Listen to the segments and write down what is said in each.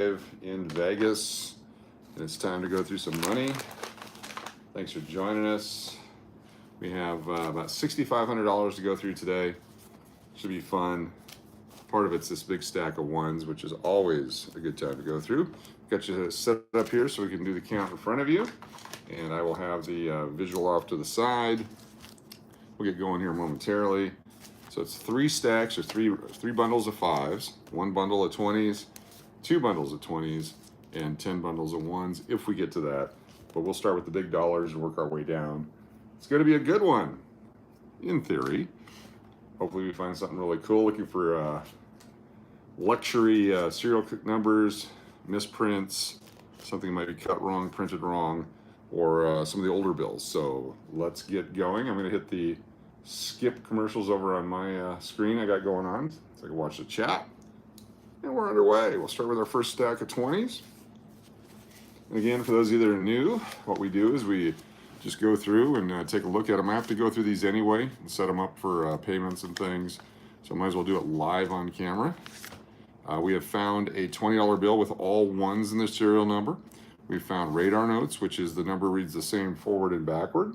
in Vegas, and it's time to go through some money. Thanks for joining us. We have about $6,500 to go through today. Should be fun. Part of it's this big stack of ones, which is always a good time to go through. Got you set up here so we can do the count in front of you, and I will have the visual off to the side. We'll get going here momentarily. So it's 3 stacks or three bundles of 5s, 1 bundle of 20s, 2 bundles of 20s, and 10 bundles of 1s if we get to that. But we'll start with the big dollars and work our way down. It's going to be a good one, in theory. Hopefully we find something really cool. Looking for luxury serial numbers, misprints, something might be cut wrong, printed wrong, or some of the older bills. So let's get going. I'm going to hit the skip commercials over on my screen I got going on so I can watch the chat. And we're underway. We'll start with our first stack of 20s. And again, for those of you that are new, what we do is we just go through and take a look at them. I have to go through these anyway and set them up for payments and things. So I might as well do it live on camera. We have found a $20 bill with all 1s in the serial number. We found radar notes, which is the number reads the same forward and backward.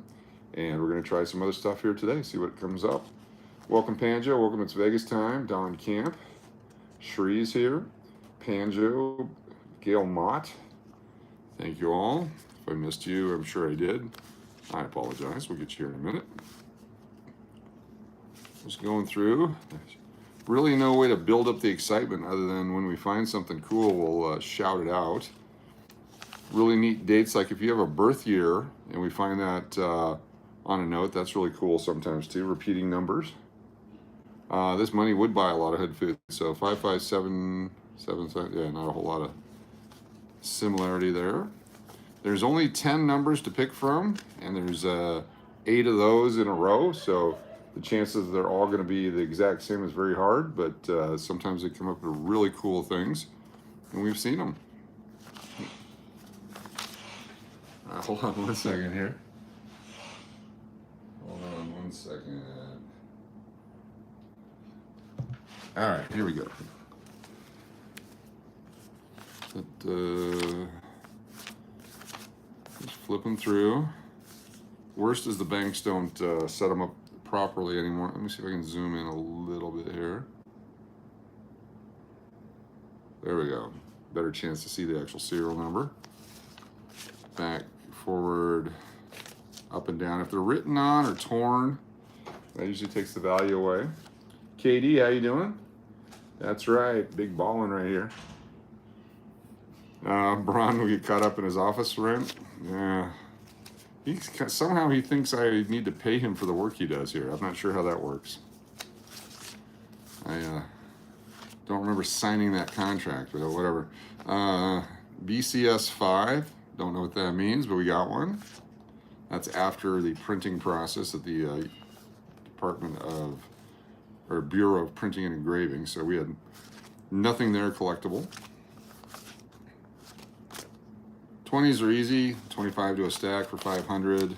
And we're going to try some other stuff here today, see what comes up. Welcome, Panjo. Welcome, it's Vegas time. Don Camp. Shree's here. Panjo. Gail Mott. Thank you all. If I missed you, I'm sure I did. I apologize. We'll get you here in a minute. Just going through. Really no way to build up the excitement other than when we find something cool, we'll shout it out. Really neat dates, like if you have a birth year and we find that on a note, that's really cool sometimes too. Repeating numbers. This money would buy a lot of hood food. So 55777, yeah, not a whole lot of similarity there. There's only 10 numbers to pick from, and there's 8 of those in a row. So the chances they're all going to be the exact same is very hard, but sometimes they come up with really cool things, and we've seen them. Hold on 1 second here. Hold on 1 second. All right, here we go. Just flipping through. Worst is the banks don't set them up properly anymore. Let me see if I can zoom in a little bit here. There we go. Better chance to see the actual serial number. Back, forward, up and down. If they're written on or torn, that usually takes the value away. Katie, how you doing? That's right, big ballin' right here. Bron will get caught up in his office rent. Yeah. Somehow he thinks I need to pay him for the work he does here. I'm not sure how that works. I don't remember signing that contract, but whatever. BCS 5, don't know what that means, but we got one. That's after the printing process at the Department of, or Bureau of Printing and Engraving. So we had nothing there collectible. 20s are easy, 25 to a stack for 500.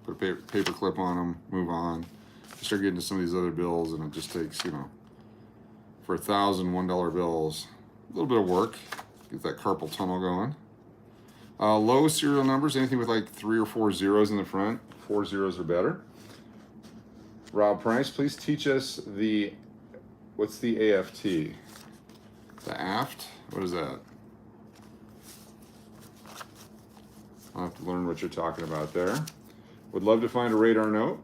Put a paper clip on them, move on. Start getting to some of these other bills, and it just takes, you know, for 1,000 $1 bills, a little bit of work. Get that carpal tunnel going. Low serial numbers, anything with like 3 or 4 zeros in the front. 4 zeros or better. Rob Price, please teach us what's the AFT? The aft? What is that? I'll have to learn what you're talking about there. Would love to find a radar note.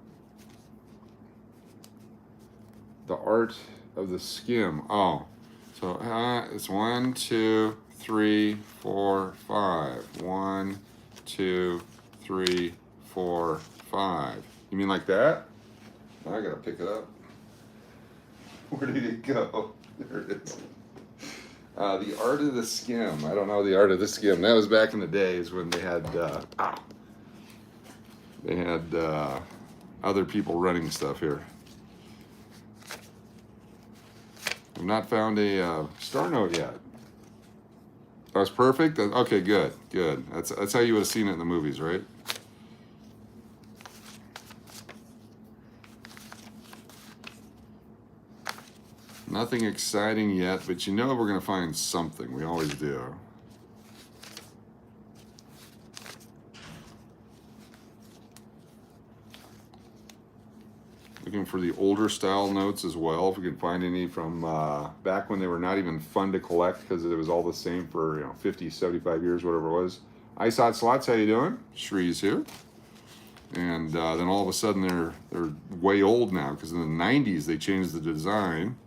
The art of the skim. Oh, so it's 1, 2, 3, 4, 5. 1, 2, 3, 4, 5. You mean like that? I gotta pick it up. Where did it go? There it is. The art of the skim. I don't know the art of the skim. That was back in the days when they had other people running stuff here. I've not found a star note yet. That was perfect? Okay, good, good. That's how you would have seen it in the movies, right? Nothing exciting yet, but you know we're going to find something. We always do. Looking for the older style notes as well, if we can find any from back when they were not even fun to collect because it was all the same for 50, 75 years, whatever it was. Ice Hot Slots, how you doing? Shree's here. And then all of a sudden they're way old now because in the 90s they changed the design.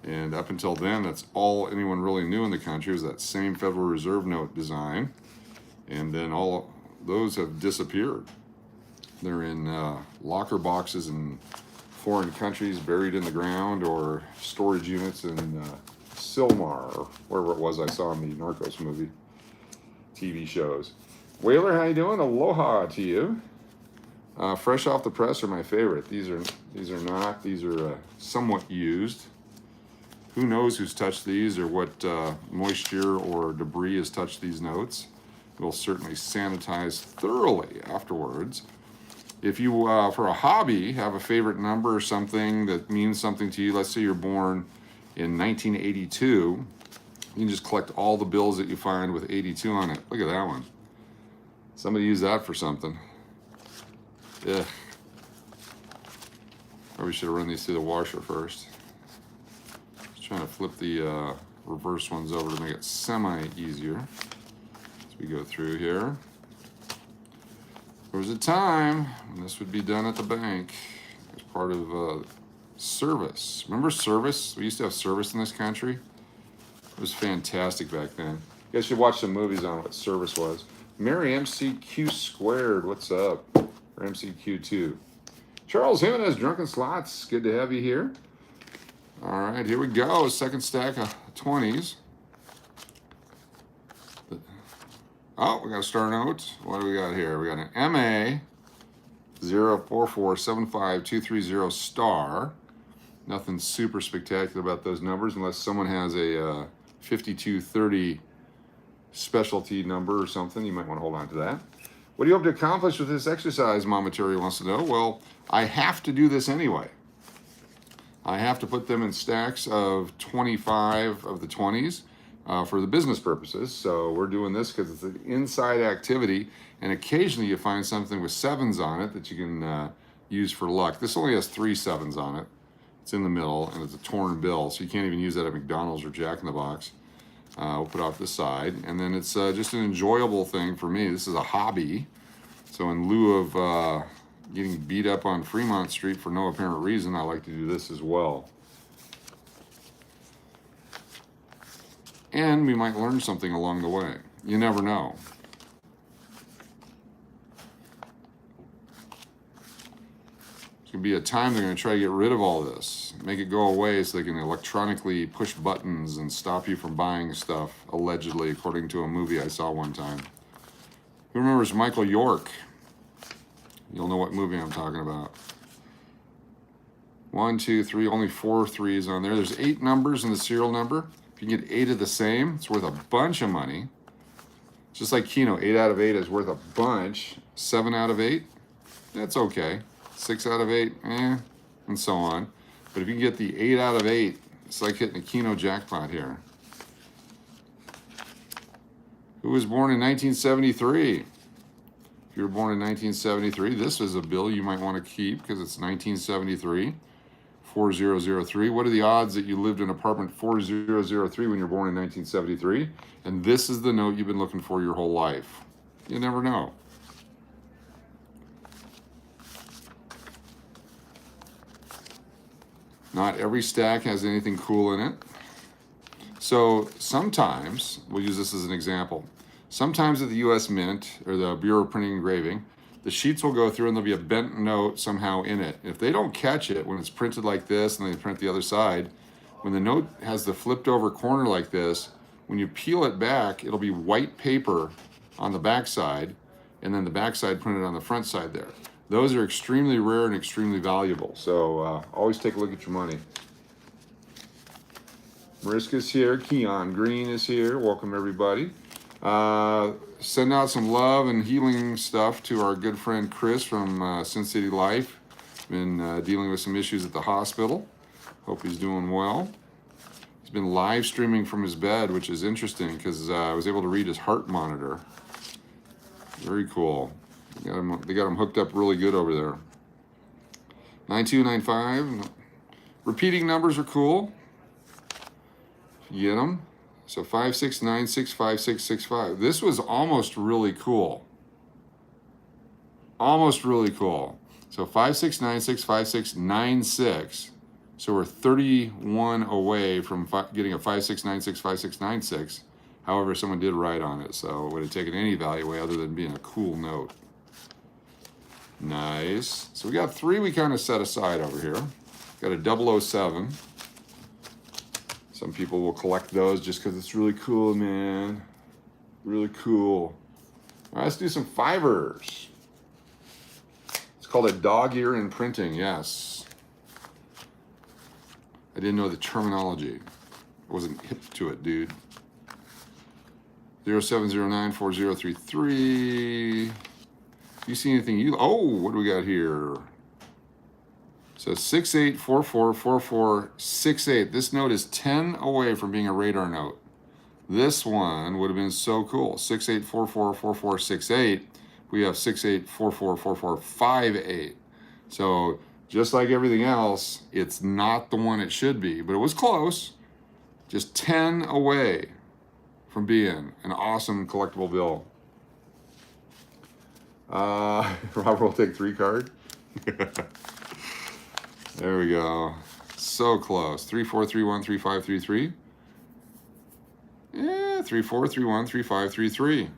And up until then, that's all anyone really knew in the country was that same Federal Reserve note design. And then all those have disappeared. They're in locker boxes in foreign countries, buried in the ground, or storage units in Silmar, or wherever it was I saw in the Narcos movie TV shows. Whaler, how you doing? Aloha to you. Fresh off the press are my favorite. These are not. These are somewhat used. Who knows who's touched these or what moisture or debris has touched these notes. We'll certainly sanitize thoroughly afterwards. If you, for a hobby, have a favorite number or something that means something to you, let's say you're born in 1982, you can just collect all the bills that you find with 82 on it. Look at that one. Somebody used that for something. Ugh. Probably should have run these through the washer first. Just trying to flip the reverse ones over to make it semi-easier as we go through here. There was a time when this would be done at the bank as part of service. Remember service? We used to have service in this country. It was fantastic back then. You guys should watch some movies on what service was. Mary MCQ squared, what's up? Or MCQ2. Charles Jimenez, Drunken Slots, good to have you here. All right, here we go. Second stack of 20s. Oh, we got a star note. What do we got here? We got an MA 04475230 star. Nothing super spectacular about those numbers unless someone has a 5230 specialty number or something. You might want to hold on to that. What do you hope to accomplish with this exercise, Mama Terry wants to know? Well, I have to do this anyway. I have to put them in stacks of 25 of the 20s. For the business purposes. So we're doing this because it's an inside activity, and occasionally you find something with 7s on it that you can use for luck. This only has 3 7s on it. It's in the middle, and it's a torn bill, so you can't even use that at McDonald's or Jack in the Box. We'll put it off the side, and then it's just an enjoyable thing for me. This is a hobby, so in lieu of getting beat up on Fremont Street for no apparent reason, I like to do this as well. And we might learn something along the way. You never know. There's going to be a time they're going to try to get rid of all this, make it go away so they can electronically push buttons and stop you from buying stuff, allegedly, according to a movie I saw one time. Who remembers Michael York? You'll know what movie I'm talking about. 1, 2, 3, only 4 3s on there. There's 8 numbers in the serial number. If you get 8 of the same, it's worth a bunch of money. Just like Keno, 8 out of 8 is worth a bunch. 7 out of 8, that's okay. 6 out of 8, and so on. But if you can get the 8 out of 8, it's like hitting a Keno jackpot here. Who was born in 1973? If you were born in 1973, this is a bill you might want to keep because it's 1973. 4003. What are the odds that you lived in apartment 4003 when you're born in 1973? And this is the note you've been looking for your whole life. You never know. Not every stack has anything cool in it. So sometimes, we'll use this as an example. Sometimes at the U.S. Mint, or the Bureau of Printing and Engraving, the sheets will go through and there'll be a bent note somehow in it. If they don't catch it when it's printed like this and they print the other side, when the note has the flipped over corner like this, when you peel it back, it'll be white paper on the back side and then the back side printed on the front side there. Those are extremely rare and extremely valuable. So always take a look at your money. Mariska's here. Keon Green is here. Welcome everybody. Send out some love and healing stuff to our good friend Chris from Sin City Life. Been dealing with some issues at the hospital. Hope he's doing well. He's been live streaming from his bed, which is interesting because I was able to read his heart monitor. Very cool. They got him hooked up really good over there. 9295. Repeating numbers are cool. You get them. So 56965665. This was almost really cool. Almost really cool. So 56965696. So we're 31 away from getting a 56965696. However, someone did write on it, so it would have taken any value away other than being a cool note. Nice. So we got 3 we kind of set aside over here. Got a 007. Some people will collect those just because it's really cool, man. Really cool. All right, let's do some fivers. It's called a dog ear in printing, yes. I didn't know the terminology. I wasn't hip to it, dude. 07094033. You see anything you... Oh, what do we got here? So 68444468. This note is 10 away from being a radar note. This one would have been so cool. 68444468. We have 68444458. So just like everything else, it's not the one it should be, but it was close. Just 10 away from being an awesome collectible bill. Robert will take 3 card. There we go. So close. 34313533. Yeah, 34313533.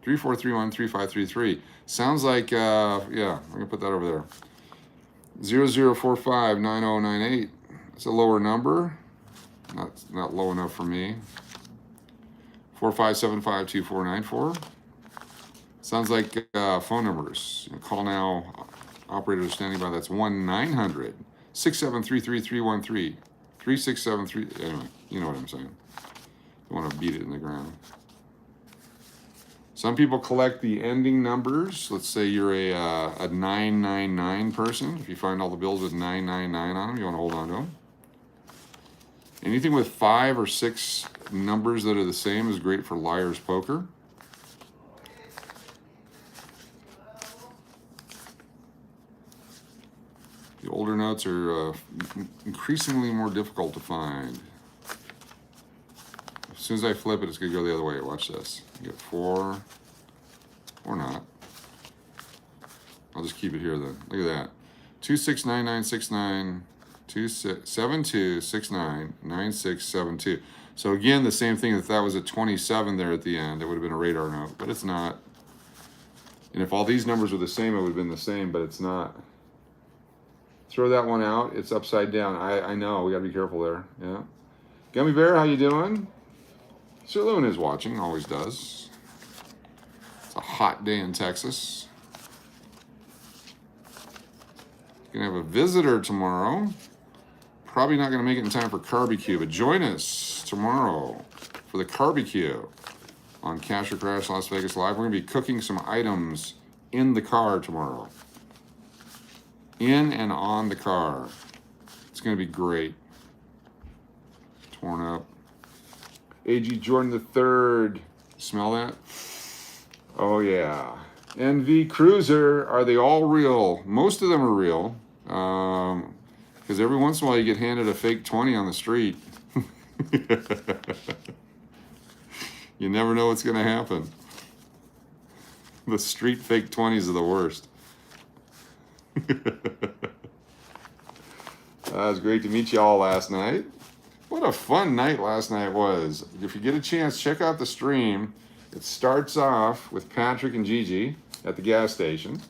34313533. Sounds like yeah, we're gonna put that over there. 00459098. It's a lower number. Not low enough for me. 45752494. Sounds like phone numbers. Call now. Operator standing by. That's 1-900-673-3313. 3673. Anyway, you know what I'm saying. Don't want to beat it in the ground. Some people collect the ending numbers. Let's say you're a 999 person. If you find all the bills with 999 on them, you want to hold on to them. Anything with 5 or 6 numbers that are the same is great for liar's poker. The older notes are increasingly more difficult to find. As soon as I flip it, it's going to go the other way. Watch this. You get 4, or not. I'll just keep it here then. Look at that. 269969, 72699672. So again, the same thing. If that was a 27 there at the end, it would have been a radar note, but it's not. And if all these numbers were the same, it would have been the same, but it's not. Throw that one out. It's upside down. I know. We got to be careful there. Yeah. Gummy Bear, how you doing? Sir Loon is watching. Always does. It's a hot day in Texas. Gonna have a visitor tomorrow. Probably not gonna make it in time for Carbecue, but join us tomorrow for the Carbecue on Crash Las Vegas Live. We're gonna be cooking some items in the car tomorrow. In and on the car. It's going to be great. Torn up. A.G. Jordan III. Smell that? Oh, yeah. NV Cruiser. Are they all real? Most of them are real. Because every once in a while you get handed a fake 20 on the street. You never know what's going to happen. The street fake 20s are the worst. It was great to meet you all last night. What a fun night last night was. If you get a chance, check out the stream. It starts off with Patrick and Gigi at the gas station.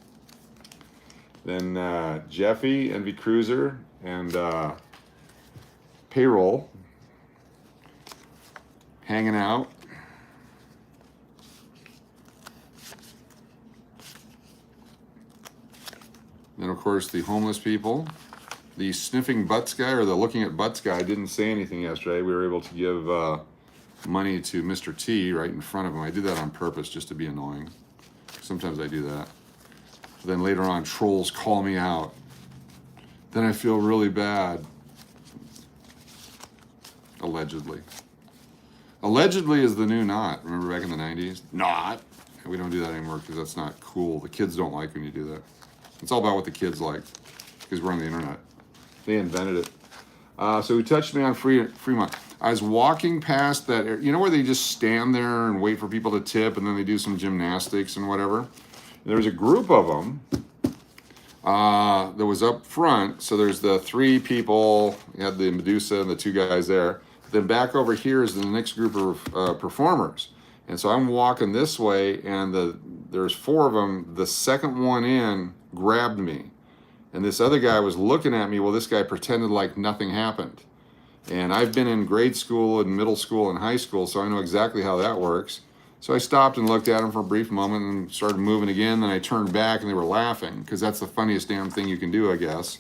Then Jeffy, NV Cruiser, and Payroll hanging out. Then, of course, the homeless people. The sniffing butts guy, or the looking at butts guy, didn't say anything yesterday. We were able to give money to Mr. T right in front of him. I did that on purpose just to be annoying. Sometimes I do that. But then later on, trolls call me out. Then I feel really bad. Allegedly. Allegedly is the new not. Remember back in the 90s? Not. We don't do that anymore because that's not cool. The kids don't like when you do that. It's all about what the kids like because we're on the internet. They invented it. So he touched me on Fremont. I was walking past that, you know where they just stand there and wait for people to tip and then they do some gymnastics and whatever? And there was a group of them that was up front. So there's the 3 people. You had the Medusa and the 2 guys there. Then back over here is the next group of performers. And so I'm walking this way, and there's 4 of them. The second one in grabbed me. And this other guy was looking at me. Well, this guy pretended like nothing happened. And I've been in grade school and middle school and high school, so I know exactly how that works. So I stopped and looked at him for a brief moment and started moving again. Then I turned back, and they were laughing, because that's the funniest damn thing you can do, I guess.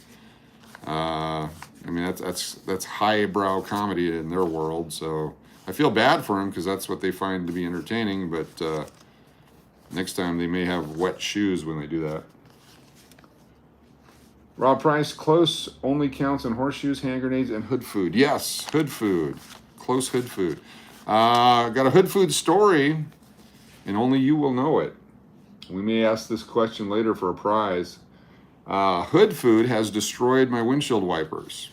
I mean, that's highbrow comedy in their world, so I feel bad for them because that's what they find to be entertaining, but next time they may have wet shoes when they do that. Rob Price, close only counts on horseshoes, hand grenades, and hood food. Yes, hood food. Close hood food. Got a hood food story, and only you will know it. We may ask this question later for a prize. Hood food has destroyed my windshield wipers.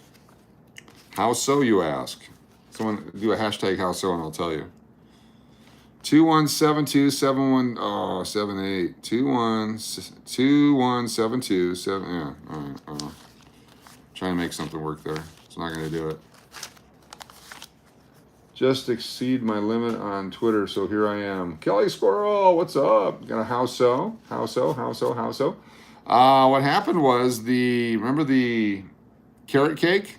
How so, you ask? Someone do a hashtag how so and I'll tell you. 21727178 2172 yeah, all right, trying to make something work there. It's not going to do it. Just exceed my limit on Twitter, so here I am. Kelly Squirrel, what's up? Got a how so? How so? How so? How so? What happened was remember the carrot cake?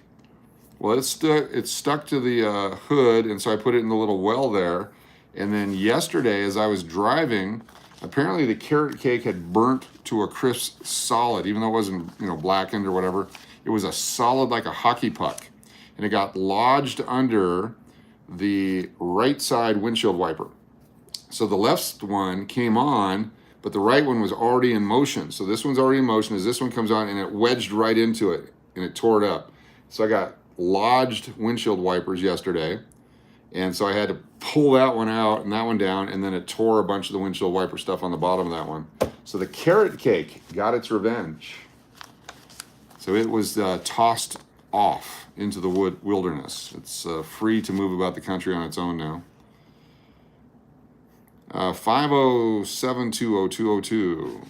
Well, it stuck to the hood, and so I put it in the little well there. And then yesterday, as I was driving, apparently the carrot cake had burnt to a crisp solid, even though it wasn't, blackened or whatever. It was a solid like a hockey puck, and it got lodged under the right side windshield wiper. So the left one came on, but the right one was already in motion. So this one's already in motion. As this one comes on, and it wedged right into it, and it tore it up. So I got lodged windshield wipers yesterday, and so I had to pull that one out and that one down, and then it tore a bunch of the windshield wiper stuff on the bottom of that one. So the carrot cake got its revenge. So it was tossed off into the wilderness. It's free to move about the country on its own now. 507200202.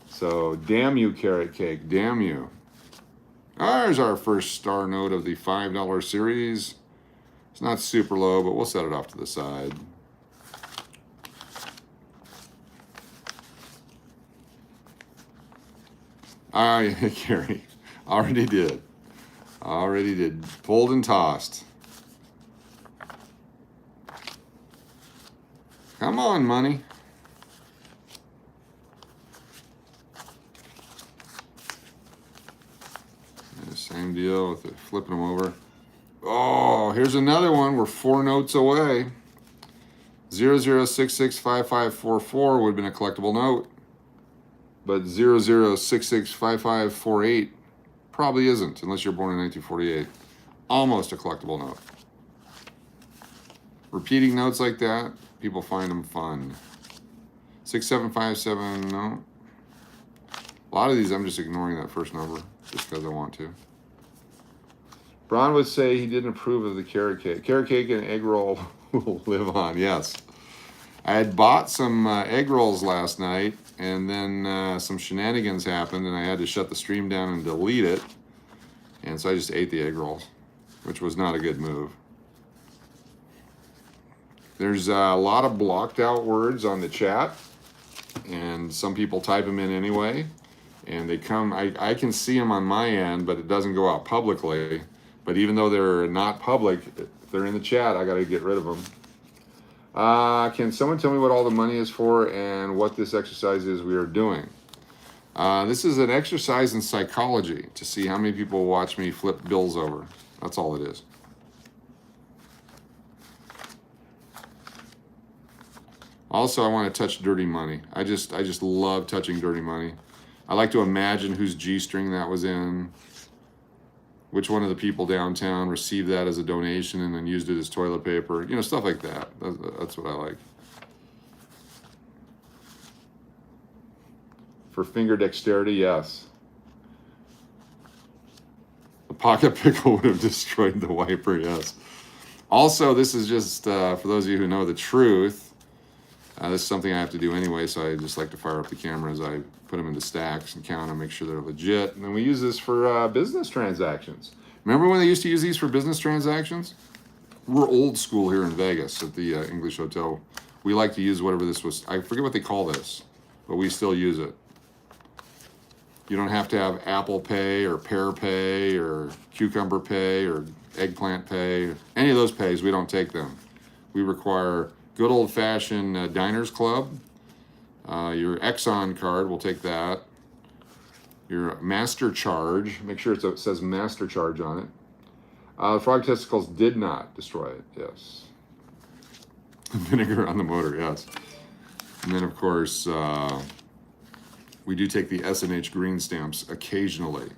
So damn you, carrot cake, damn you. There's our first star note of the $5 series. It's not super low, but we'll set it off to the side. Yeah, Gary. Already did. Pulled and tossed. Come on, money. Same deal with it, flipping them over. Oh, here's another one. We're 4 notes away. 00665544 would have been a collectible note, but 00665548 probably isn't, unless you're born in 1948. Almost a collectible note. Repeating notes like that, people find them fun. 6757, no. A lot of these, I'm just ignoring that first number just because I want to. Braun would say he didn't approve of the carrot cake. Carrot cake and egg roll will live on, yes. I had bought some egg rolls last night, and then some shenanigans happened, and I had to shut the stream down and delete it. And so I just ate the egg rolls, which was not a good move. There's a lot of blocked out words on the chat, and some people type them in anyway. And they come, I can see them on my end, but it doesn't go out publicly. But even though they're not public, if they're in the chat, I got to get rid of them. Can someone tell me what all the money is for and what this exercise is we are doing? This is an exercise in psychology to see how many people watch me flip bills over. That's all it is. Also, I want to touch dirty money. I just love touching dirty money. I like to imagine whose G-string that was in, which one of the people downtown received that as a donation and then used it as toilet paper. You know, stuff like that. That's what I like. For finger dexterity, yes. The pocket pickle would have destroyed the wiper, yes. Also, this is just, for those of you who know the truth, this is something I have to do anyway, so I just like to fire up the cameras. I put them into stacks and count them, make sure they're legit. And then we use this for business transactions. Remember when they used to use these for business transactions? We're old school here in Vegas at the English Hotel. We like to use whatever this was. I forget what they call this, but we still use it. You don't have to have Apple Pay or Pear Pay or Cucumber Pay or Eggplant Pay. Any of those pays, we don't take them. We require good old-fashioned Diners Club. Your Exxon card, we'll take that. Your Master Charge, make sure it says Master Charge on it. Frog testicles did not destroy it, yes. Vinegar on the motor, yes. And then, of course, we do take the S&H green stamps occasionally.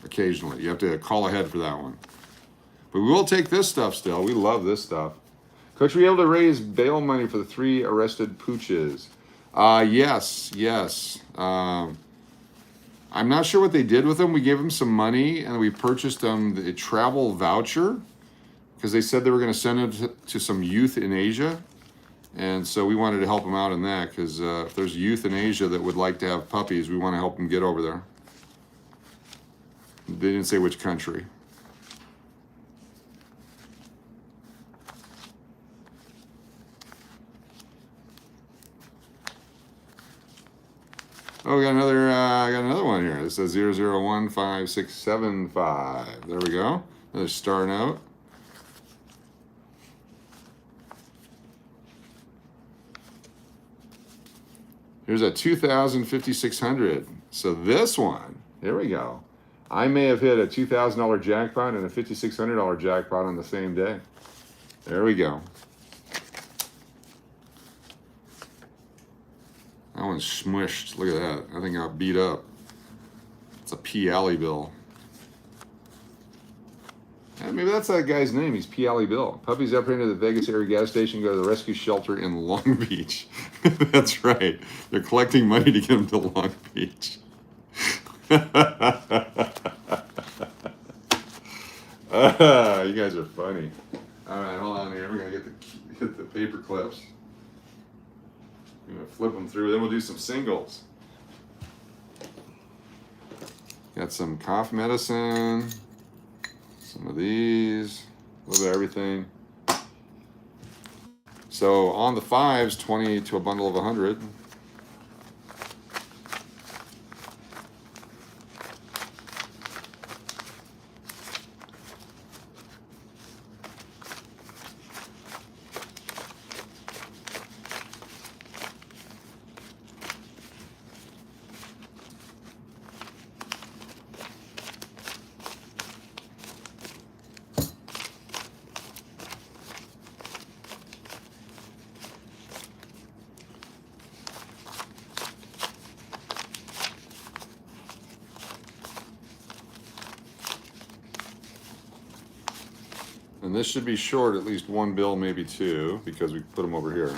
Occasionally. You have to call ahead for that one. But we will take this stuff still. We love this stuff. Coach, were you able to raise bail money for the 3 arrested pooches? Yes, yes. I'm not sure what they did with them. We gave them some money and we purchased them a travel voucher because they said they were going to send it to some youth in Asia. And so we wanted to help them out in that because if there's youth in Asia that would like to have puppies, we want to help them get over there. They didn't say which country. Oh, we got another. I got another one here. It says 001565. There we go. Another star note. Here's a 2000 5600. So this one, here we go. I may have hit a $2,000 jackpot and a $5,600 jackpot on the same day. There we go. That one's smushed. Look at that. That thing got beat up. It's a P. Alley Bill. And maybe that's that guy's name. He's P. Alley Bill. Puppies apprehended at the Vegas area gas station go to the rescue shelter in Long Beach. That's right. They're collecting money to get them to Long Beach. You guys are funny. All right, hold on here. We're going to get the paper clips. I'm going to flip them through. Then we'll do some singles. Got some cough medicine. Some of these, a little bit of everything. So on the 5s, 20 to a bundle of 100. And this should be short at least one bill, maybe two, because we put them over here.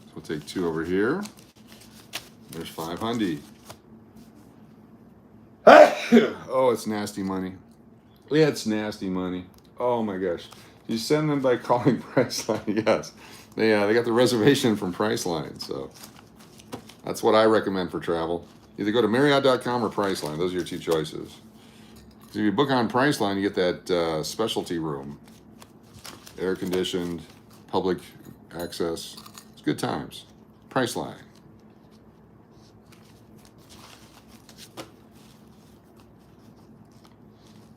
So we'll take 2 over here. There's 500. Oh, it's nasty money. Yeah, it's nasty money. Oh my gosh. You send them by calling Priceline, yes. They got the reservation from Priceline, so that's what I recommend for travel. Either go to Marriott.com or Priceline. Those are your 2 choices. So if you book on Priceline, you get that specialty room. Air-conditioned, public access. It's good times. Priceline.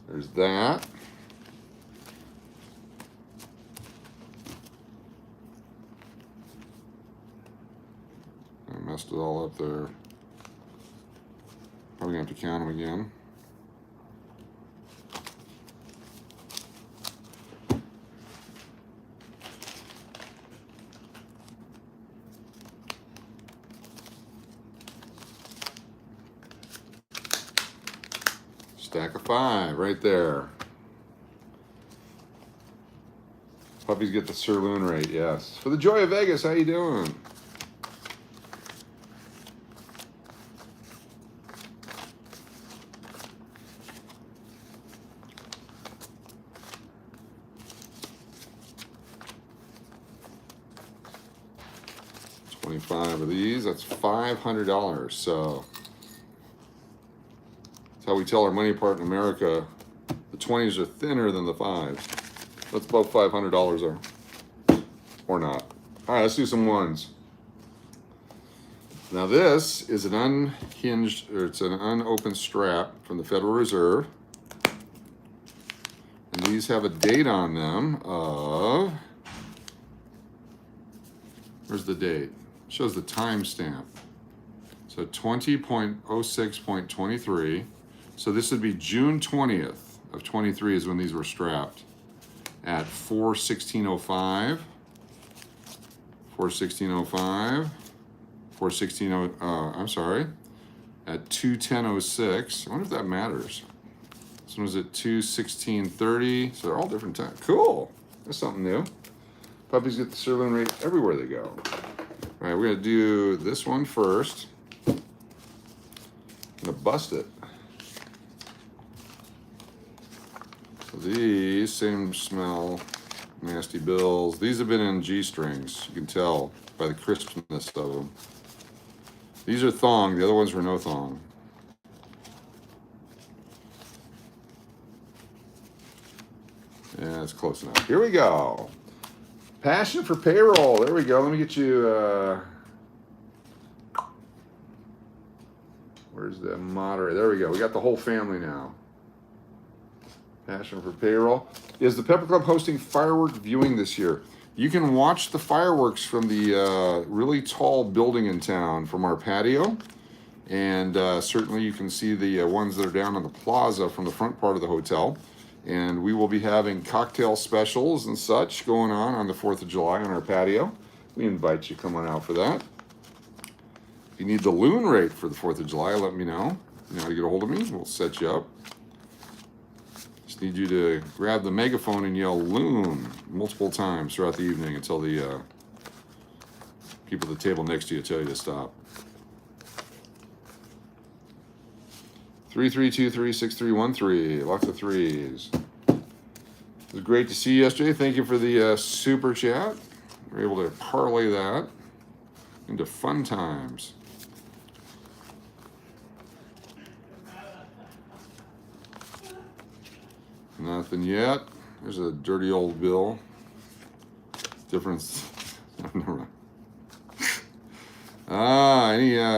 There's that. I messed it all up there. Probably gonna have to count them again. Stack of 5 right there. Puppies get the sirloin rate, yes. For the joy of Vegas, how you doing? $25 of these, that's $500. So that's how we tell our money apart in America. The 20s are thinner than the 5s. That's about $500 there. Or not. All right, let's do some ones. Now this is an unhinged, or it's an unopened strap from the Federal Reserve. And these have a date on them of, where's the date? It shows the timestamp. So 20.06.23. So this would be June 20th of 23 is when these were strapped at 4/16/05. 4/16/05. 4/16, I'm sorry, at 2/10/06. I wonder if that matters. This one was at 2/16/30. So they're all different times. Cool. That's something new. Puppies get the sirloin rate everywhere they go. All right, we're gonna do this one first. I'm gonna bust it. So these, same smell, nasty bills. These have been in G-strings. You can tell by the crispness of them. These are thong, the other ones were no thong. Yeah, that's close enough. Here we go. Passion for payroll. There we go. Let me get you, where's the moderator? There we go. We got the whole family now. Passion for payroll. Is the Pepper Club hosting firework viewing this year? You can watch the fireworks from the really tall building in town from our patio. And certainly you can see the ones that are down on the plaza from the front part of the hotel. And we will be having cocktail specials and such going on the 4th of July on our patio. We invite you to come on out for that. If you need the Loon rate for the 4th of July, let me know. You know how to get a hold of me. We'll set you up. Just need you to grab the megaphone and yell Loon multiple times throughout the evening until the people at the table next to you tell you to stop. 33236313. Lots of threes. It was great to see you yesterday. Thank you for the super chat. We were able to parlay that into fun times. Nothing yet. There's a dirty old bill. Difference. Never mind.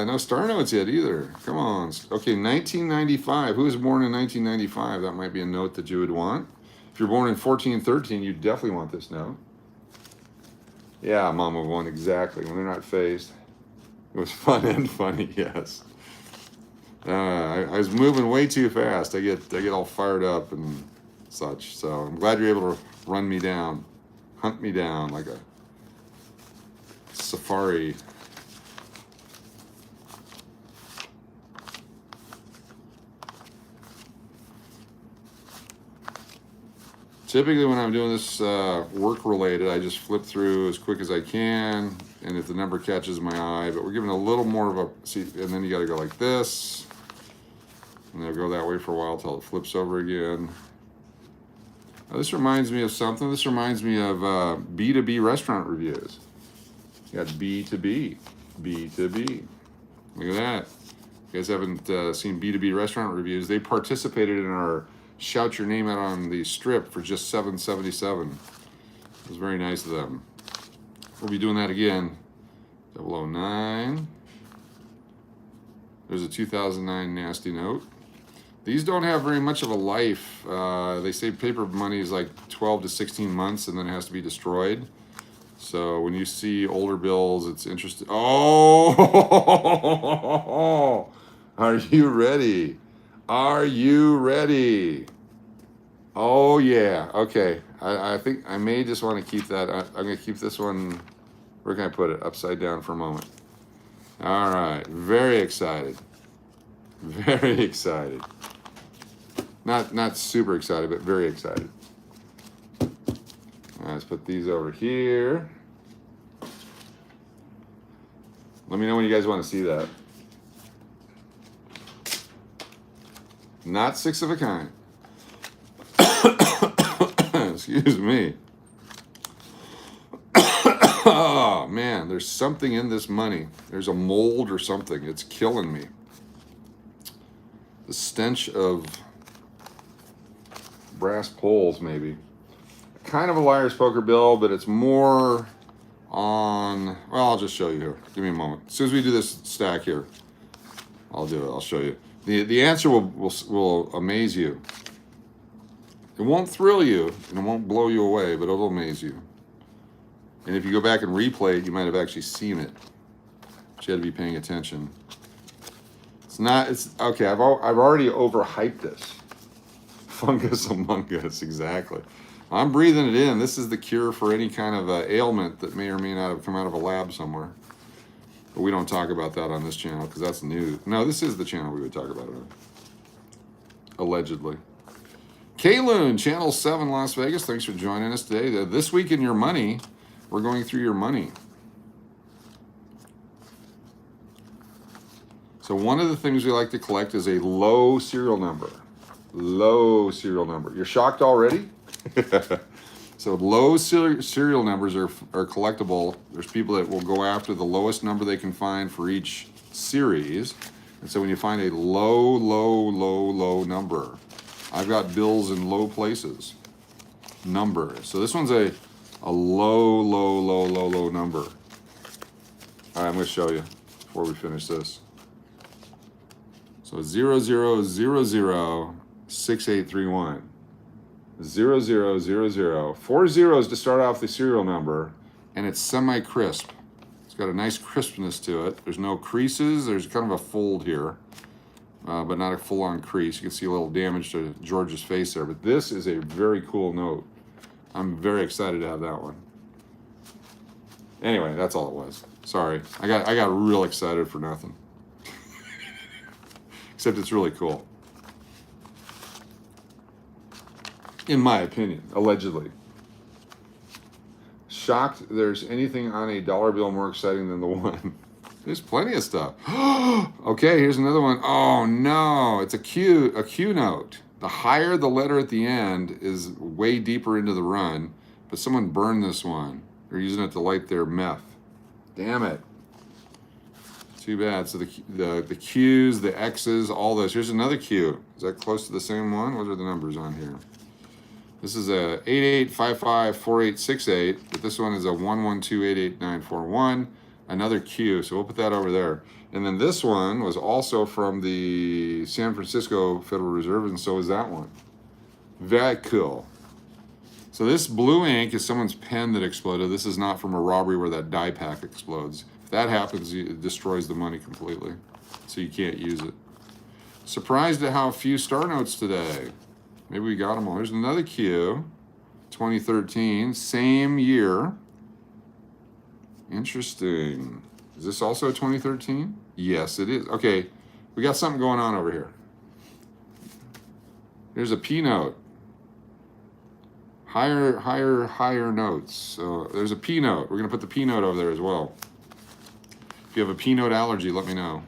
No star notes yet either. Come on. Okay, 1995. Who was born in 1995? That might be a note that you would want. If you're born in 1413, you definitely want this note. Yeah, Mama won exactly. When they're not phased. It was fun and funny, yes. I was moving way too fast. I get all fired up and such. So I'm glad you're able to run me down, hunt me down like a safari. Typically when I'm doing this work related, I just flip through as quick as I can, and if the number catches my eye, but we're giving a little more of a, see, and then you got to go like this, and they'll go that way for a while till it flips over again. Now, this reminds me of something. This reminds me of B2B restaurant reviews. You got B2B, B2B. Look at that. You guys haven't seen B2B restaurant reviews. They participated in our Shout Your Name Out on the Strip for just $7.77. It was very nice of them. We'll be doing that again. 009. There's a 2009 nasty note. These don't have very much of a life. They say paper money is like 12 to 16 months and then it has to be destroyed. So when you see older bills, it's interesting. Oh, are you ready? Are you ready? Oh yeah, okay. I think I may just want to keep that. I'm gonna keep this one, where can I put it? Upside down for a moment. All right, very excited. Very excited. Not super excited, but very excited. All right, let's put these over here. Let me know when you guys want to see that. Not 6 of a kind. Excuse me. Oh man, there's something in this money. There's a mold or something. It's killing me. The stench of brass poles, maybe. Kind of a liar's poker bill, but it's more on, well, I'll just show you here. Give me a moment. As soon as we do this stack here, I'll do it. I'll show you. The answer will amaze you. It won't thrill you, and it won't blow you away, but it'll amaze you. And if you go back and replay it, you might have actually seen it. But you had to be paying attention. It's not, it's, okay, I've already overhyped this. Fungus Among Us, exactly. I'm breathing it in. This is the cure for any kind of ailment that may or may not have come out of a lab somewhere. But we don't talk about that on this channel because that's new. No, this is the channel we would talk about it on. Allegedly. KLOON, Channel 7, Las Vegas. Thanks for joining us today. This week in your money, we're going through your money. So one of the things we like to collect is a low serial number. Low serial number. You're shocked already? So low serial numbers are collectible. There's people that will go after the lowest number they can find for each series. And so when you find a low number, I've got bills in low places. Number. So this one's a low number. All right, I'm going to show you before we finish this. So 00006831. 0000. 4 zeros to start off the serial number, and it's semi-crisp. It's got a nice crispness to it. There's no creases. There's kind of a fold here, but not a full-on crease. You can see a little damage to George's face there, but this is a very cool note. I'm very excited to have that one. Anyway, that's all it was. Sorry, I got real excited for nothing. Except it's really cool. In my opinion, allegedly. Shocked there's anything on a dollar bill more exciting than the one. There's plenty of stuff. Okay, here's another one. Oh no, it's a Q note. The higher the letter at the end is way deeper into the run, but someone burned this one. They're using it to light their meth. Damn it. Too bad. So the Q's, the X's, all this. Here's another Q. Is that close to the same one? What are the numbers on here? This is a 88554868, but this one is a 112889141. Another Q, so we'll put that over there. And then this one was also from the San Francisco Federal Reserve, and so is that one. Very cool. So this blue ink is someone's pen that exploded. This is not from a robbery where that die pack explodes. If that happens, it destroys the money completely, so you can't use it. Surprised at how few star notes today. Maybe we got them all. Here's another Q, 2013, same year. Interesting. Is this also 2013? Yes, it is. Okay, we got something going on over here. Here's a P note. Higher notes. So there's a P note. We're gonna put the P note over there as well. If you have a P note allergy, let me know.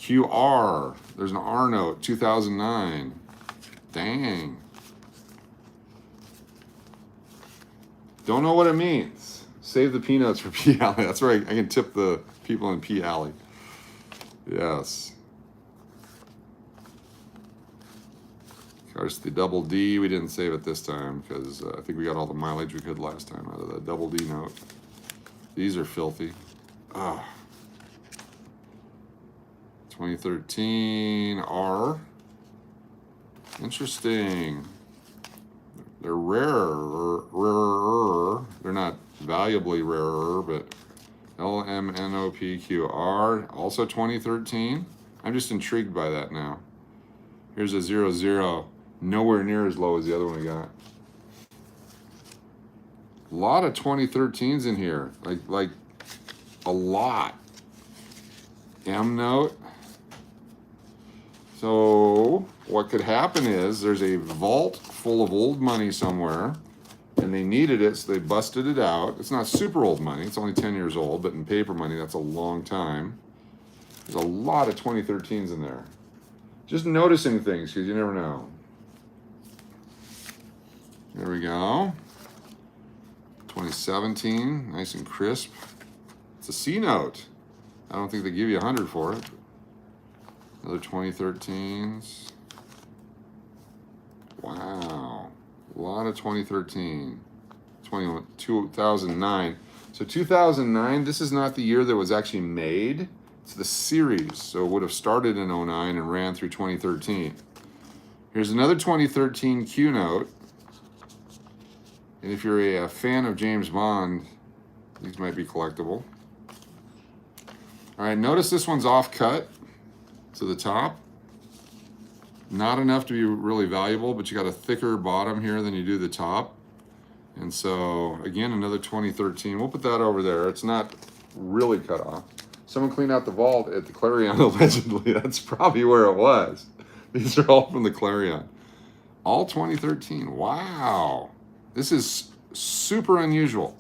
QR. There's an R note, 2009. Dang. Don't know what it means. Save the peanuts for P Alley. That's right. I can tip the people in P Alley. Yes. Of course, the double D, we didn't save it this time because I think we got all the mileage we could last time out of that double D note. These are filthy. Ah. 2013 R. Interesting. They're rarer. They're not valuably rarer, but LMNOPQR, also 2013. I'm just intrigued by that now. Here's a 00, nowhere near as low as the other one we got. A lot of 2013s in here, like a lot. M note. So what could happen is there's a vault full of old money somewhere, and they needed it, so they busted it out. It's not super old money. It's only 10 years old, but in paper money, that's a long time. There's a lot of 2013s in there. Just noticing things, because you never know. There we go. 2017, nice and crisp. It's a C note. I don't think they give you 100 for it. Another 2013s. Wow. A lot of 2013. 2009. So 2009, this is not the year that was actually made. It's the series. So it would have started in 09 and ran through 2013. Here's another 2013 Q note. And if you're a fan of James Bond, these might be collectible. All right, notice this one's off cut to the top. Not enough to be really valuable, but you got a thicker bottom here than you do the top. And so, again, another 2013. We'll put that over there. It's not really cut off. Someone cleaned out the vault at the Clarion, allegedly. That's probably where it was. These are all from the Clarion. All 2013. Wow. This is super unusual.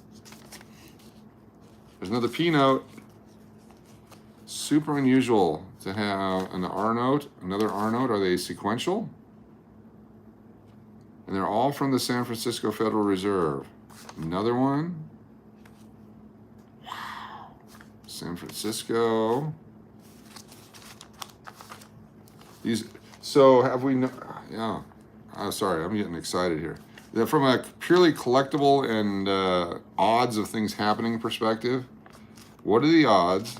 There's another P note. Super unusual to have an R note, another R note. Are they sequential? And they're all from the San Francisco Federal Reserve. Another one. Wow. San Francisco. These, so have we, yeah. Oh, sorry, I'm getting excited here. From a purely collectible and odds of things happening perspective, what are the odds?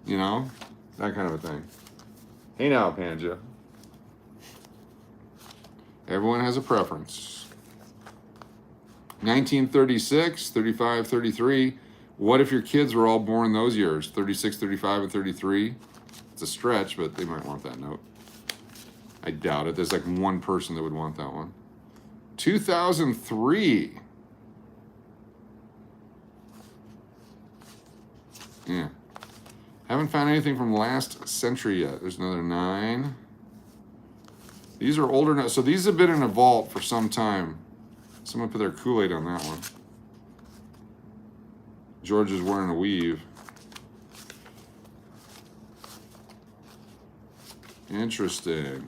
You know, that kind of a thing. Hey now, Panja. Everyone has a preference. 1936, 35, 33. What if your kids were all born those years? 36, 35, and 33? It's a stretch, but they might want that note. I doubt it. There's like one person that would want that one. 2003. Yeah. Haven't found anything from last century yet. There's another 9. These are older now. So these have been in a vault for some time. Someone put their Kool-Aid on that one. George is wearing a weave. Interesting.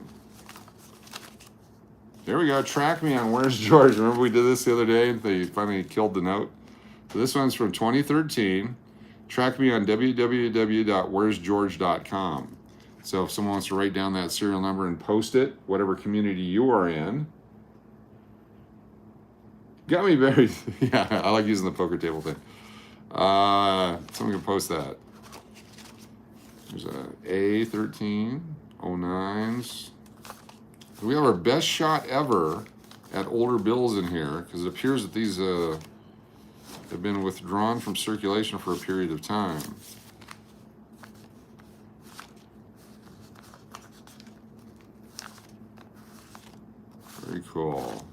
There we go. Track me on Where's George. Remember we did this the other day? They finally killed the note. So this one's from 2013. Track me on www.where'sgeorge.com. So if someone wants to write down that serial number and post it, whatever community you are in. Got me very, yeah, I like using the poker table thing. Someone can post that. There's a A13, 09s. We have our best shot ever at older bills in here because it appears that these have been withdrawn from circulation for a period of time. Very cool.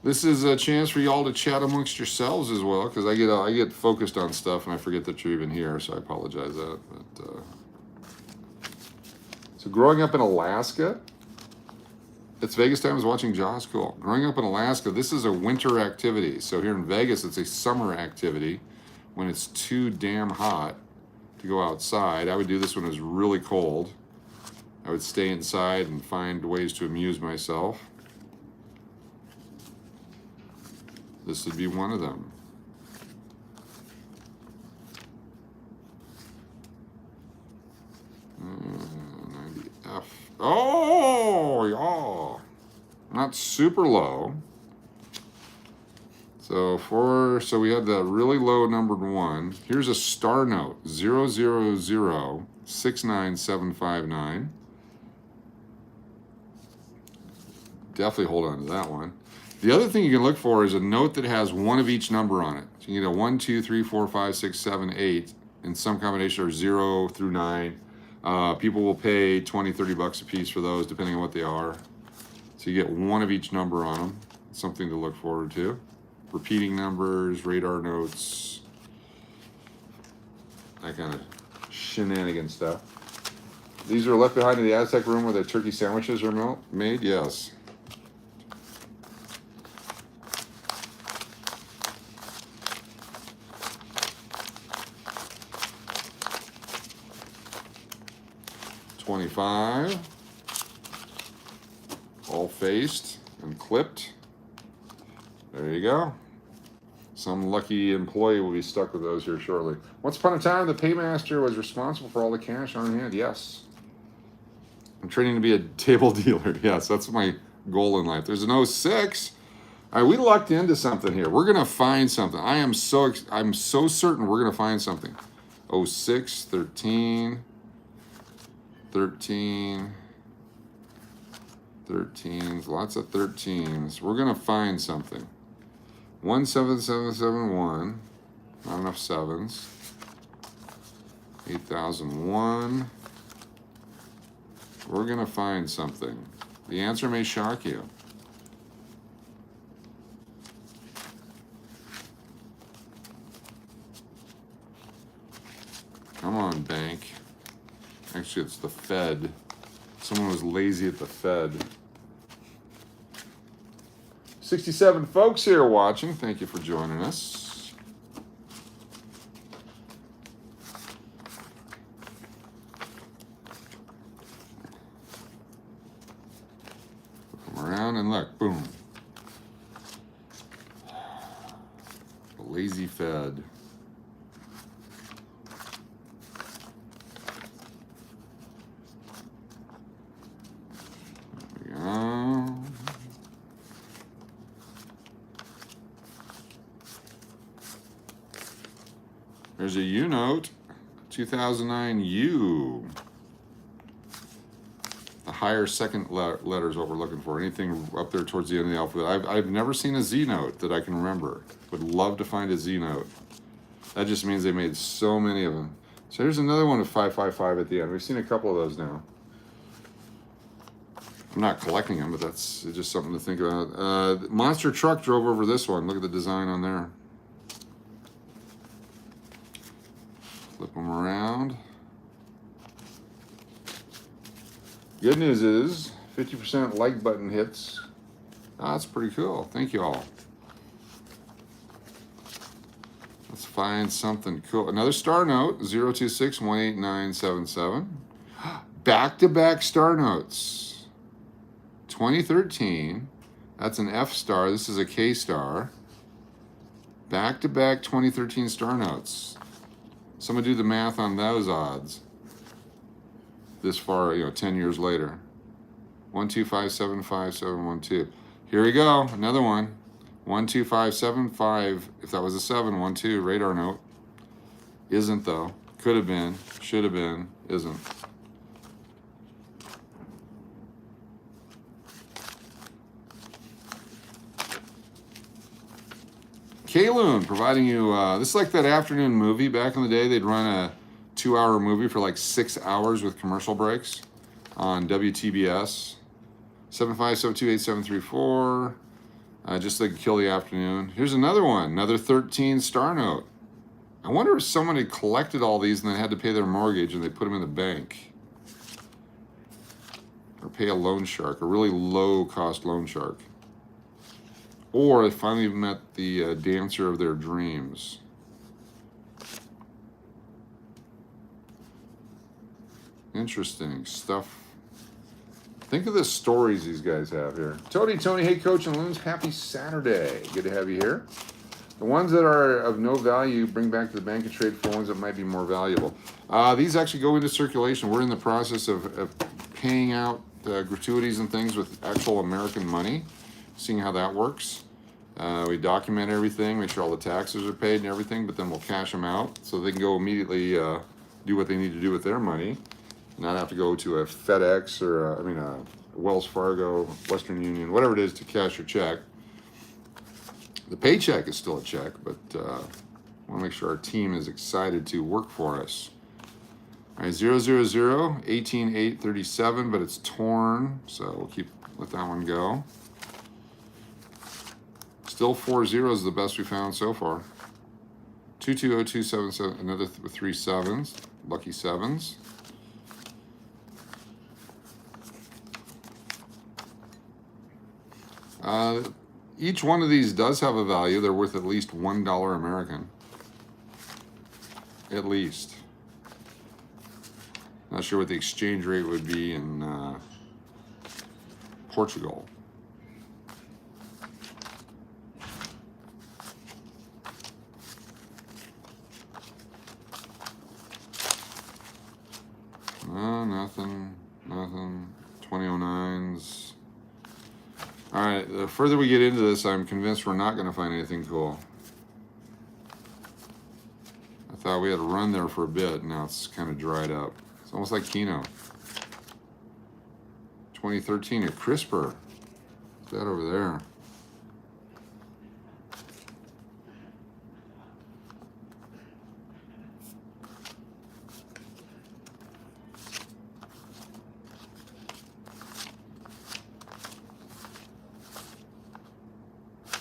This is a chance for y'all to chat amongst yourselves as well, because I get focused on stuff and I forget that you're even here, so I apologize that. But so growing up in Alaska, it's Vegas time. I was watching Jaws. Cool. Growing up in Alaska, this is a winter activity. So here in Vegas, it's a summer activity when it's too damn hot to go outside. I would do this when it was really cold. I would stay inside and find ways to amuse myself. This would be one of them. F. Oh, y'all. Not super low. So we had the really low numbered one. Here's a star note, 000-69759. Definitely hold on to that one. The other thing you can look for is a note that has one of each number on it. So you can get a 1, 2, 3, 4, 5, 6, 7, 8, and some combination are 0 through 9. People will pay 20, 30 bucks a piece for those, depending on what they are. So you get one of each number on them. Something to look forward to. Repeating numbers, radar notes, that kind of shenanigan stuff. These are left behind in the Aztec room where the turkey sandwiches are made? Yes. $25. All faced and clipped. There you go. Some lucky employee will be stuck with those here shortly. Once upon a time, the paymaster was responsible for all the cash on hand. Yes. I'm training to be a table dealer. Yes, that's my goal in life. There's an 06. All right, we lucked into something here. We're going to find something. I'm so certain we're going to find something. 06, 13, 13, 13s, lots of 13s. We're going to find something. 17771, not enough sevens. 8001. We're going to find something. The answer may shock you. Come on, bank. Actually, it's the Fed. Someone was lazy at the Fed. 67 folks here watching. Thank you for joining us. Come around and look. Boom. The lazy Fed. There's a U note, 2009 U. The higher second letter is what we're looking for. Anything up there towards the end of the alphabet. I've never seen a Z note that I can remember. Would love to find a Z note. That just means they made so many of them. So here's another one of 555 at the end. We've seen a couple of those now. I'm not collecting them, but that's just something to think about. Monster truck drove over this one. Look at the design on there. Flip them around. Good news is 50% like button hits. Ah, that's pretty cool. Thank you all. Let's find something cool. Another star note, 026-18977. Back-to-back star notes. 2013. That's an F star. This is a K star. Back-to-back 2013 star notes. Someone do the math on those odds. This far, 10 years later. 125757112. Here we go, another one. 12575. If that was a 712 radar note. Isn't though. Could have been. Should have been. Isn't. KLOON providing you, this is like that afternoon movie. Back in the day, they'd run a 2-hour movie for like 6 hours with commercial breaks on WTBS. 75728-734. Just so they could kill the afternoon. Here's another one, another 13 star note. I wonder if someone had collected all these and then had to pay their mortgage and they put them in the bank. Or pay a loan shark, a really low cost loan shark. Or they finally met the dancer of their dreams. Interesting stuff. Think of the stories these guys have here. Tony, hey Coach and Loons, happy Saturday. Good to have you here. The ones that are of no value, bring back to the bank and trade for ones that might be more valuable. These actually go into circulation. We're in the process of paying out gratuities and things with actual American money, seeing how that works. We document everything, make sure all the taxes are paid and everything, but then we'll cash them out so they can go immediately do what they need to do with their money, not have to go to a FedEx or a Wells Fargo, Western Union, whatever it is to cash your check. The paycheck is still a check, but I want to make sure our team is excited to work for us. All right, 000, 18837, but it's torn, so we'll let that one go. Still 4 zeros, the best we found so far. 220277, another 3 sevens, lucky sevens. Each one of these does have a value. They're worth at least $1 American. At least. Not sure what the exchange rate would be in Portugal. Nothing. 2009s. All right, the further we get into this, I'm convinced we're not going to find anything cool. I thought we had a run there for a bit. Now it's kind of dried up. It's almost like Keno. 2013, a CRISPR. What's that over there?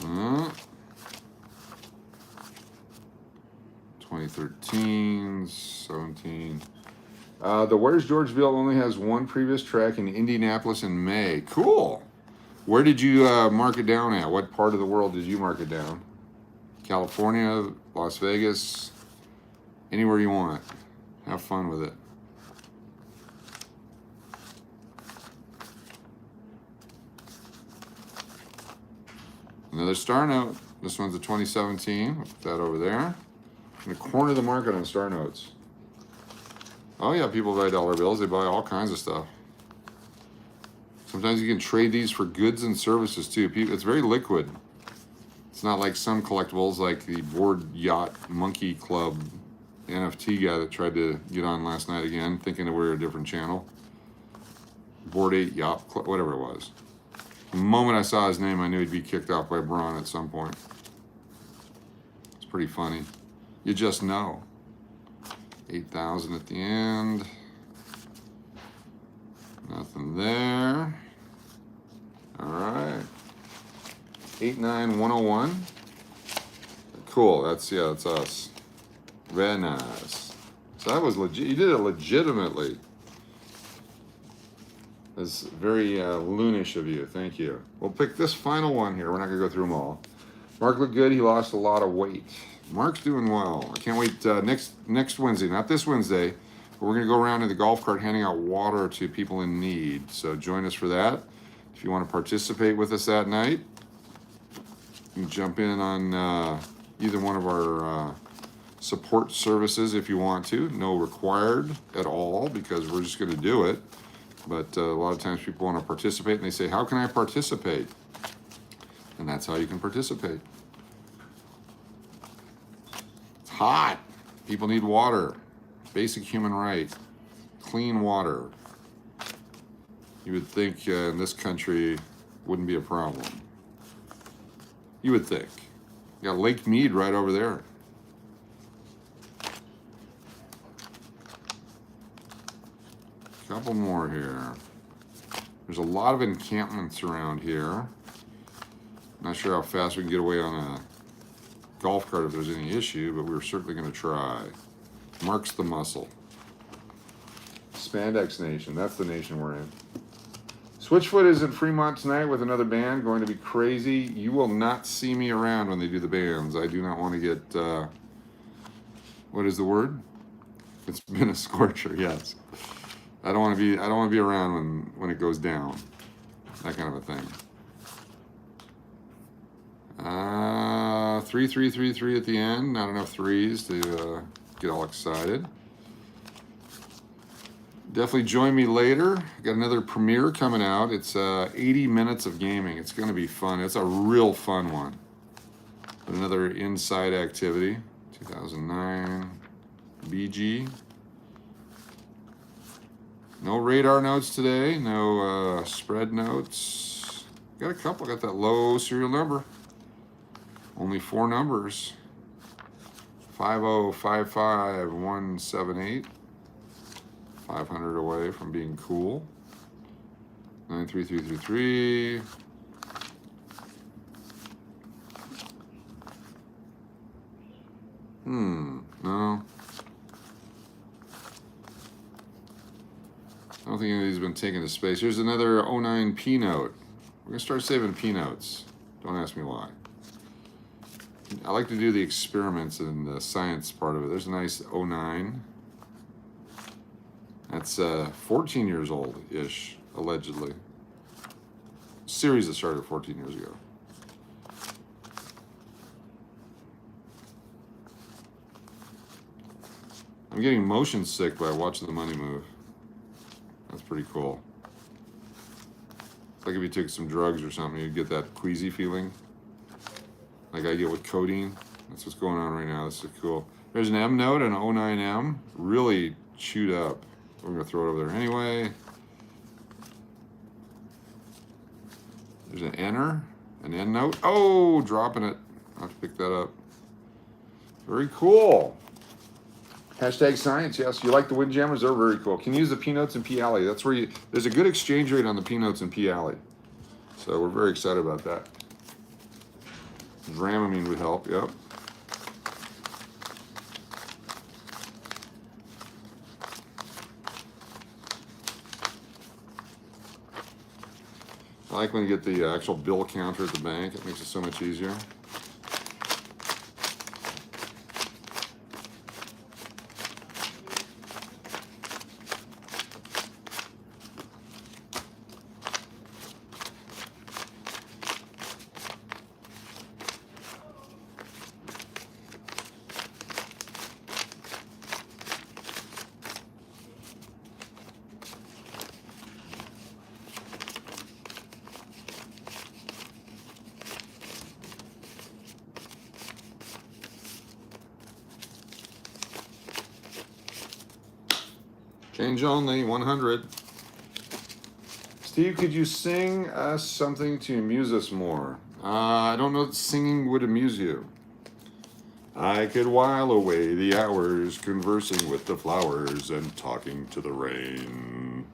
Uh, 2013, 17. The Where's Georgeville only has one previous track in Indianapolis in May. Cool. Where did you mark it down at? What part of the world did you mark it down? California, Las Vegas, anywhere you want. Have fun with it. Another star note. This one's a 2017. I'll put that over there. I'm going to corner the market on star notes. Oh yeah, people buy dollar bills. They buy all kinds of stuff. Sometimes you can trade these for goods and services too. It's very liquid. It's not like some collectibles like the Board Yacht Monkey Club NFT guy that tried to get on last night again, thinking that we were a different channel. Board 8 Yacht Club, whatever it was. The moment I saw his name, I knew he'd be kicked off by Braun at some point. It's pretty funny. You just know. 8,000 at the end. Nothing there. All right. 89101. Cool. That's us. Very nice. So that was legit. You did it legitimately. That's very loonish of you. Thank you. We'll pick this final one here. We're not going to go through them all. Mark looked good. He lost a lot of weight. Mark's doing well. I can't wait next Wednesday. Not this Wednesday. But we're going to go around in the golf cart handing out water to people in need. So join us for that. If you want to participate with us that night, you can jump in on either one of our support services if you want to. No required at all because we're just going to do it. But a lot of times people want to participate and they say, how can I participate? And that's how you can participate. It's hot. People need water. Basic human right. Clean water. You would think in this country wouldn't be a problem. You would think. You got Lake Mead right over there. Couple more here. There's a lot of encampments around here. Not sure how fast we can get away on a golf cart if there's any issue, but we're certainly going to try. Marks the muscle. Spandex Nation. That's the nation we're in. Switchfoot is in Fremont tonight with another band. Going to be crazy. You will not see me around when they do the bands. I do not want to get, what is the word? It's been a scorcher, yes. I don't want to be around when it goes down. That kind of a thing. 3333 at the end. Not enough threes to get all excited. Definitely join me later. Got another premiere coming out. It's 80 minutes of gaming. It's going to be fun. It's a real fun one. Another inside activity. 2009 BG. No radar notes today. No spread notes. Got a couple. Got that low serial number. Only 4 numbers. 5055178. 500 away from being cool. 93333. No. I don't think any of these have been taken to space. Here's another 09 P note. We're gonna start saving P notes. Don't ask me why. I like to do the experiments and the science part of it. There's a nice 09. That's 14 years old-ish, allegedly. Series that started 14 years ago. I'm getting motion sick by watching the money move. That's pretty cool. It's like if you took some drugs or something, you'd get that queasy feeling. Like I get with codeine. That's what's going on right now. This is cool. There's an M note, an 09M. Really chewed up. We're going to throw it over there anyway. There's an N note. Oh, dropping it. I'll have to pick that up. Very cool. Hashtag science, yes. You like the Windjammers? They're very cool. Can use the P notes in P Alley. That's where there's a good exchange rate on the P notes in P Alley. So we're very excited about that. Dramamine would help, yep. I like when you get the actual bill counter at the bank. It makes it so much easier. Change only, 100. Steve, could you sing us something to amuse us more? I don't know if singing would amuse you. I could while away the hours conversing with the flowers and talking to the rain.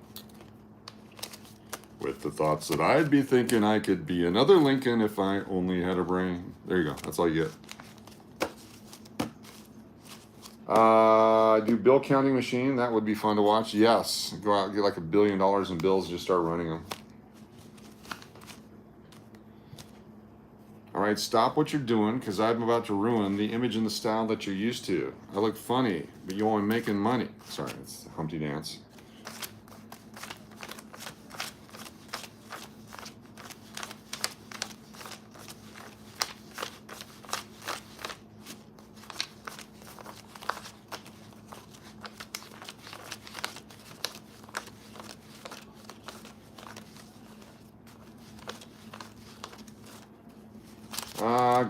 With the thoughts that I'd be thinking I could be another Lincoln if I only had a brain. There you go, that's all you get. Do bill counting machine, that would be fun to watch. Yes, go out and get like $1 billion in bills and just start running them. All right, stop what you're doing because I'm about to ruin the image and the style that you're used to. I look funny, but you're only making money. Sorry, it's Humpty Dance.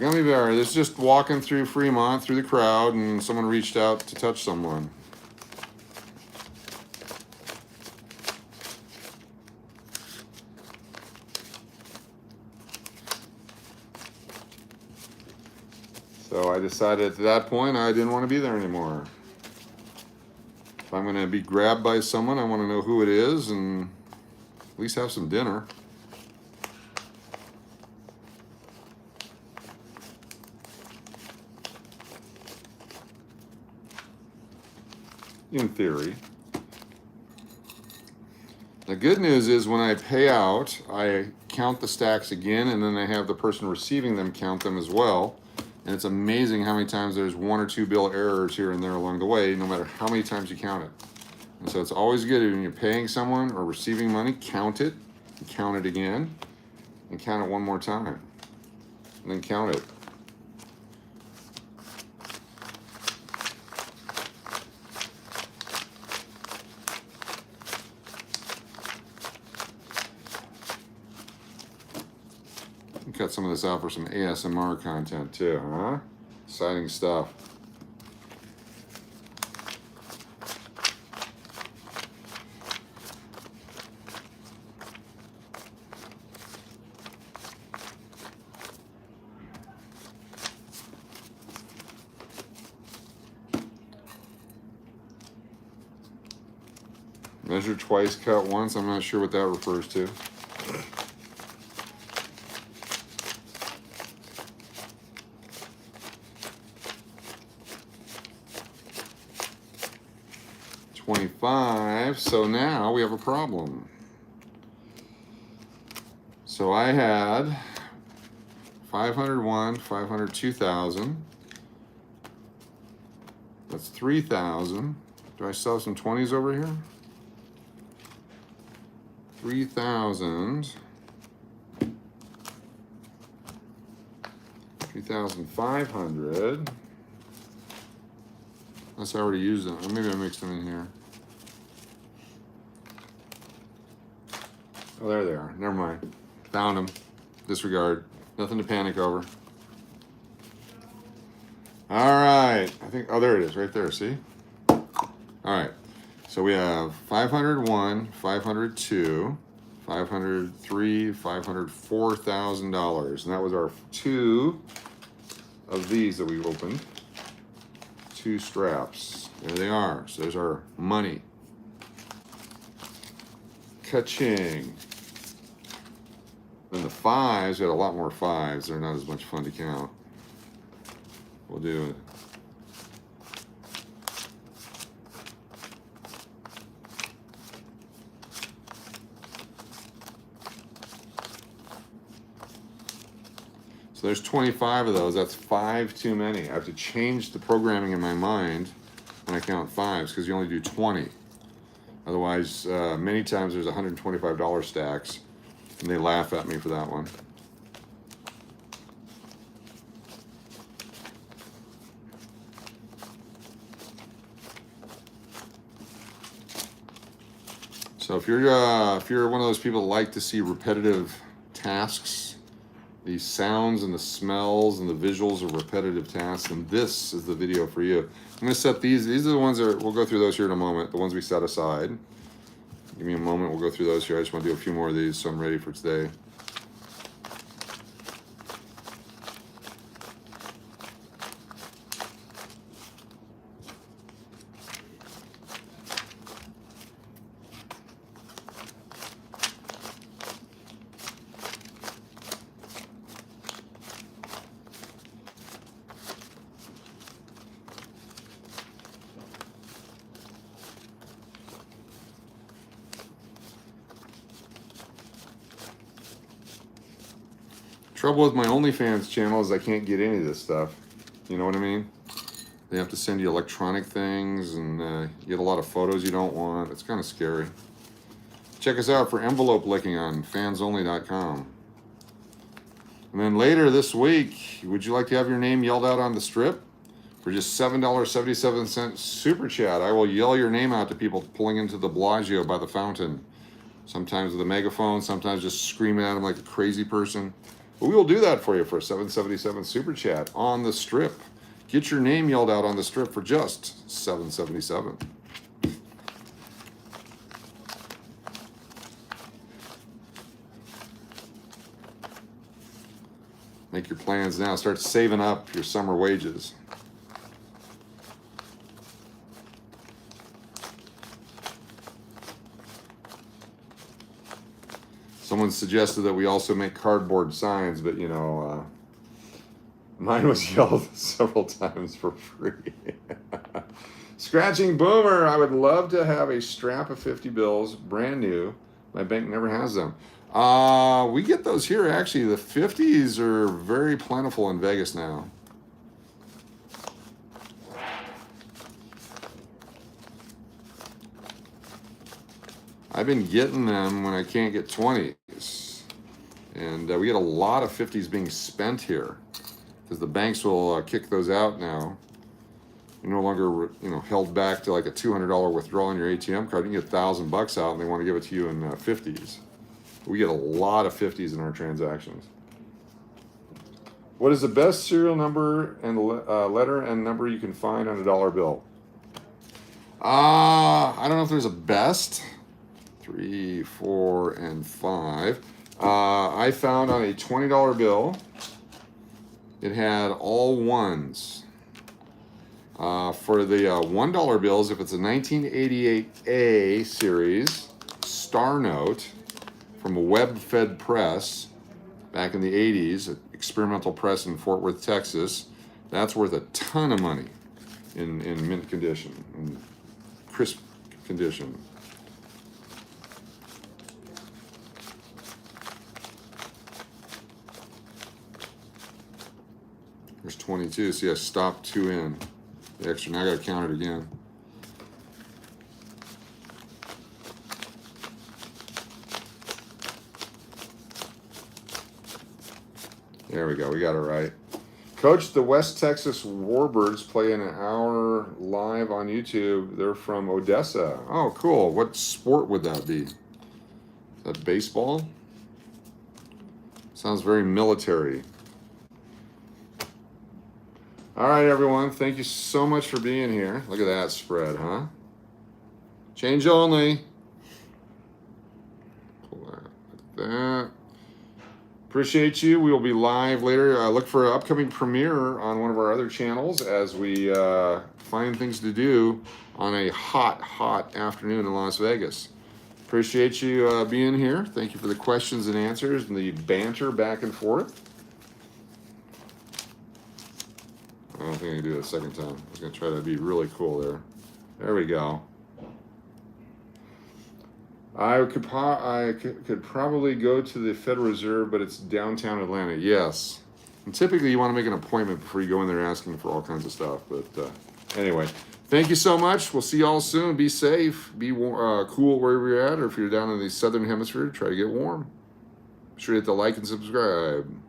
Gummy bear. This is just walking through Fremont, through the crowd, and someone reached out to touch someone. So I decided at that point I didn't want to be there anymore. If I'm going to be grabbed by someone, I want to know who it is and at least have some dinner. In theory. The good news is when I pay out, I count the stacks again, and then I have the person receiving them count them as well. And it's amazing how many times there's 1 or 2 bill errors here and there along the way, no matter how many times you count it. And so it's always good when you're paying someone or receiving money, count it, and count it again, and count it one more time, and then count it. Cut some of this out for some ASMR content too, huh? Exciting stuff. Measure twice, cut once. I'm not sure what that refers to. 25. So now we have a problem. So I had 501, 500, 2,000. That's 3,000. Do I still have some 20s over here? 3,000. 3,500. Unless I already used them. Or maybe I mixed them in here. Oh, there they are. Never mind. Found them. Disregard. Nothing to panic over. All right. I think, oh, there it is. Right there. See? All right. So we have 501, 502, 503, 504 $4,000. And that was our 2 of these that we opened. 2 straps. There they are. So there's our money. Ka-ching. Then the 5s, we had a lot more 5s. They're not as much fun to count. We'll do it. So there's 25 of those. That's 5 too many. I have to change the programming in my mind when I count 5s because you only do 20. Otherwise, many times there's $125 stacks, and they laugh at me for that one. So if you're one of those people that like to see repetitive tasks, the sounds and the smells and the visuals of repetitive tasks, then this is the video for you. I'm going to set these. These are the ones that we'll go through those here in a moment. The ones we set aside. Give me a moment. We'll go through those here. I just want to do a few more of these, so I'm ready for today. Trouble with my OnlyFans channel is I can't get any of this stuff. You know what I mean? They have to send you electronic things, and you get a lot of photos you don't want. It's kind of scary. Check us out for envelope licking on fansonly.com. And then later this week, would you like to have your name yelled out on the strip? For just $7.77 super chat, I will yell your name out to people pulling into the Bellagio by the fountain. Sometimes with a megaphone, sometimes just screaming at them like a crazy person. But we will do that for you for a $7.77 super chat on the strip. Get your name yelled out on the strip for just $7.77. Make your plans now. Start saving up your summer wages. Someone suggested that we also make cardboard signs, but you know, mine was yelled several times for free. Scratching Boomer, I would love to have a strap of 50 bills, brand new. My bank never has them. We get those here, actually. The 50s are very plentiful in Vegas now. I've been getting them when I can't get 20s. And we get a lot of 50s being spent here because the banks will kick those out now. You're no longer, held back to like a $200 withdrawal on your ATM card. You can get $1,000 out and they want to give it to you in 50s. We get a lot of 50s in our transactions. What is the best serial number and letter and number you can find on a dollar bill? I don't know if there's a best. 3, 4, and 5. I found on a $20 bill, it had all ones. For the $1 bills, if it's a 1988A series Star Note from a web-fed press back in the 80s, experimental press in Fort Worth, Texas, that's worth a ton of money in mint condition, in crisp condition. There's 22. See, I stopped 2 in. The extra. Now I got to count it again. There we go. We got it right. Coach, the West Texas Warbirds play an hour live on YouTube. They're from Odessa. Oh, cool. What sport would that be? Is that baseball? Sounds very military. All right, everyone. Thank you so much for being here. Look at that spread, huh? Change only. Pull that like that. Appreciate you. We will be live later. Look for an upcoming premiere on one of our other channels as we find things to do on a hot afternoon in Las Vegas. Appreciate you being here. Thank you for the questions and answers and the banter back and forth. I don't think I can do it a second time. I was going to try to be really cool there. There we go. I could probably go to the Federal Reserve, but it's downtown Atlanta. Yes. And typically you want to make an appointment before you go in there asking for all kinds of stuff. But anyway, thank you so much. We'll see y'all soon. Be safe. Be cool wherever you're at. Or if you're down in the southern hemisphere, try to get warm. Be sure to hit the like and subscribe.